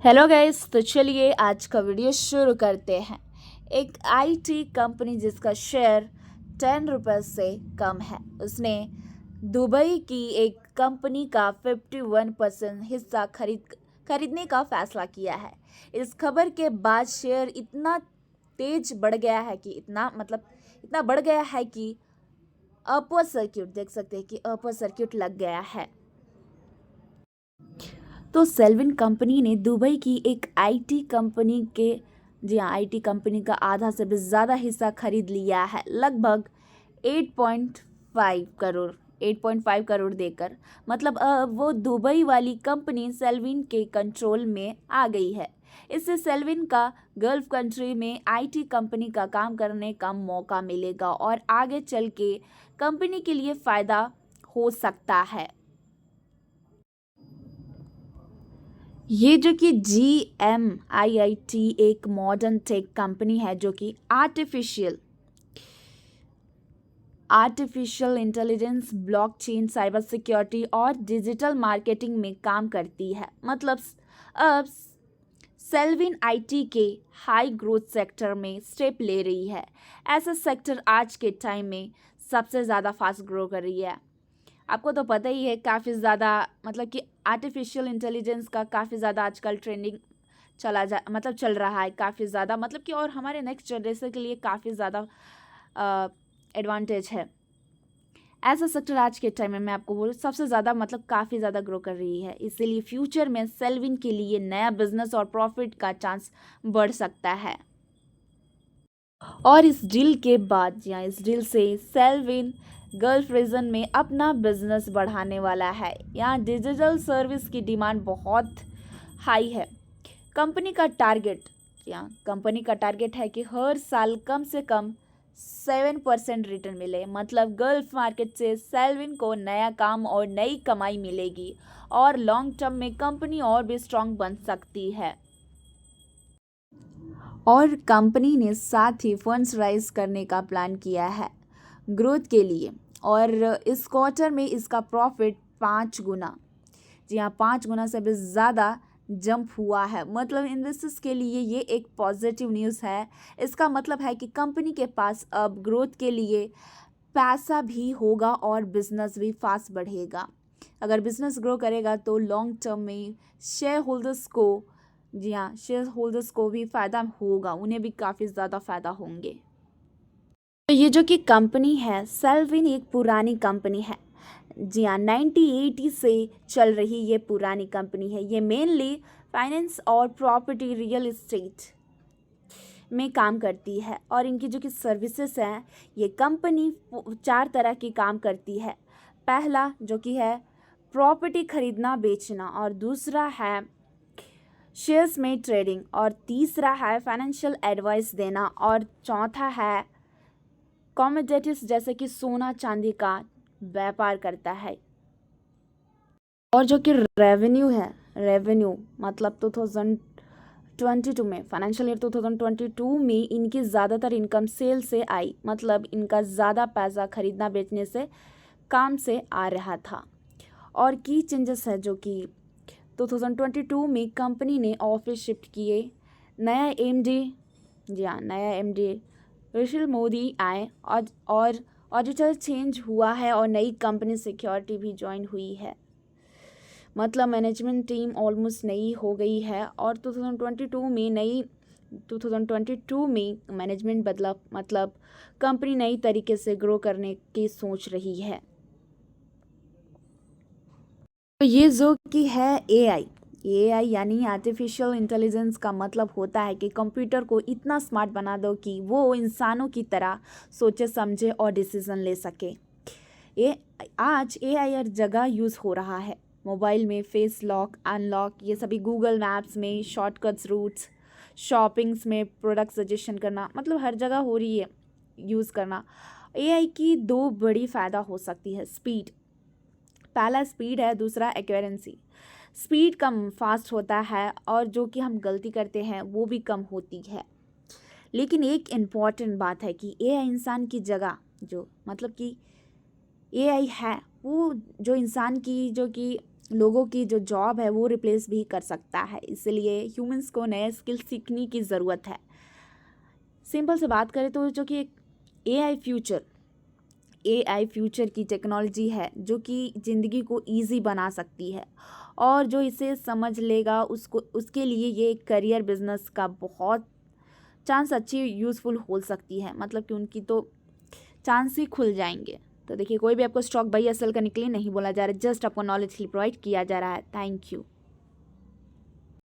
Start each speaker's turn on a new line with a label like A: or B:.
A: Hello guys, तो चलिए आज का वीडियो शुरू करते हैं। एक आईटी कंपनी जिसका शेयर 10 रुपये से कम है, उसने दुबई की एक कंपनी का 51% हिस्सा खरीदने का फैसला किया है। इस खबर के बाद शेयर इतना तेज बढ़ गया है कि इतना बढ़ गया है कि अपर सर्किट देख सकते हैं कि अपर सर्किट लग गया है। तो सेल्विन कंपनी ने दुबई की एक आईटी कंपनी के आईटी कंपनी का आधा से भी ज़्यादा हिस्सा खरीद लिया है, लगभग 8.5 करोड़ देकर। मतलब अब वो दुबई वाली कंपनी सेल्विन के कंट्रोल में आ गई है। इससे सेल्विन का गल्फ कंट्री में आईटी कंपनी का काम करने का मौका मिलेगा और आगे चल के कंपनी के लिए फ़ायदा हो सकता है। ये जो कि GMIIT एक मॉडर्न टेक कंपनी है जो कि artificial intelligence, blockchain, cyber security और डिजिटल मार्केटिंग में काम करती है। मतलब अब सेल्विन आईटी के हाई ग्रोथ सेक्टर में स्टेप ले रही है। ऐसा सेक्टर आज के टाइम में सबसे ज़्यादा फास्ट ग्रो कर रही है। आपको तो पता ही है, काफ़ी ज़्यादा मतलब कि आर्टिफिशियल इंटेलिजेंस का काफ़ी ज़्यादा आजकल ट्रेंडिंग चल रहा है काफ़ी ज़्यादा, मतलब कि और हमारे नेक्स्ट जनरेशन के लिए काफ़ी ज़्यादा एडवांटेज है। ऐसा सेक्टर आज के टाइम में मैं आपको बोलूँ सबसे ज़्यादा काफ़ी ज़्यादा ग्रो कर रही है। इसीलिए फ्यूचर में सेल्विन के लिए नया बिजनेस और प्रॉफिट का चांस बढ़ सकता है। और इस डील के बाद इस डील से सेल्विन गल्फ रीजन में अपना बिजनेस बढ़ाने वाला है। यहाँ डिजिटल सर्विस की डिमांड बहुत हाई है। कंपनी का टारगेट है कि हर साल कम से कम 7% रिटर्न मिले। मतलब गल्फ मार्केट से सेल्विन को नया काम और नई कमाई मिलेगी और लॉन्ग टर्म में कंपनी और भी स्ट्रांग बन सकती है। और कंपनी ने साथ ही फंड्स राइज करने का प्लान किया है ग्रोथ के लिए, और इस क्वार्टर में इसका प्रॉफिट 5 गुना से भी ज़्यादा जंप हुआ है। मतलब इन्वेस्टर्स के लिए ये एक पॉजिटिव न्यूज़ है। इसका मतलब है कि कंपनी के पास अब ग्रोथ के लिए पैसा भी होगा और बिजनेस भी फास्ट बढ़ेगा। अगर बिजनेस ग्रो करेगा तो लॉन्ग टर्म में शेयर होल्डर्स को भी फ़ायदा होगा, उन्हें भी काफ़ी ज़्यादा फ़ायदा होंगे। तो ये जो कि कंपनी है सेल्विन एक पुरानी कंपनी है। 1980 से चल रही ये पुरानी कंपनी है। ये मेनली फाइनेंस और प्रॉपर्टी रियल एस्टेट में काम करती है। और इनकी जो कि सर्विसेज हैं, ये कंपनी 4 तरह की काम करती है। पहला जो कि है प्रॉपर्टी खरीदना बेचना, और दूसरा है शेयर्स में ट्रेडिंग, और तीसरा है फाइनेंशियल एडवाइस देना, और चौथा है कमोडिटीज जैसे कि सोना चांदी का व्यापार करता है। और जो कि रेवेन्यू मतलब 2022 में फाइनेंशियल ईयर 2022 में इनकी ज़्यादातर इनकम सेल से आई। मतलब इनका ज़्यादा पैसा खरीदना बेचने से काम से आ रहा था। और की चेंजेस है जो कि 2022 में कंपनी ने ऑफिस शिफ्ट किए। नया एमडी ऋषिल मोदी आए और ऑडिटर चेंज हुआ है और नई कंपनी सिक्योरिटी भी ज्वाइन हुई है। मतलब मैनेजमेंट टीम ऑलमोस्ट नई हो गई है और 2022 में मैनेजमेंट बदला। मतलब कंपनी नई तरीके से ग्रो करने की सोच रही है। तो ये जो कि है एआई यानी आर्टिफिशियल इंटेलिजेंस का मतलब होता है कि कंप्यूटर को इतना स्मार्ट बना दो कि वो इंसानों की तरह सोचे समझे और डिसीजन ले सके। आज एआई हर जगह यूज़ हो रहा है। मोबाइल में फेस लॉक, अनलॉक, ये सभी गूगल मैप्स में शॉर्टकट्स रूट्स, शॉपिंग्स में प्रोडक्ट सजेशन करना, मतलब हर जगह हो रही है यूज़ करना। एआई की 2 बड़ी फ़ायदा हो सकती है। स्पीड, पहला स्पीड है, दूसरा एक्यूरेंसी। स्पीड कम फास्ट होता है और जो कि हम गलती करते हैं वो भी कम होती है। लेकिन एक इम्पॉर्टेंट बात है कि एआई इंसान की जगह एआई है वो जो इंसान की जो कि लोगों की जो जॉब है वो रिप्लेस भी कर सकता है, इसलिए ह्यूमंस को नए स्किल सीखने की ज़रूरत है। सिंपल से बात करें तो जो कि एआई फ्यूचर की टेक्नोलॉजी है जो कि ज़िंदगी को इजी बना सकती है, और जो इसे समझ लेगा उसके लिए ये करियर बिजनेस का बहुत चांस अच्छी यूज़फुल हो सकती है, मतलब कि उनकी तो चांस ही खुल जाएंगे। तो देखिए, कोई भी आपको स्टॉक बाई या सेल करने के लिए नहीं बोला जा रहा है, जस्ट आपको नॉलेज के लिए प्रोवाइड किया जा रहा है। Thank you.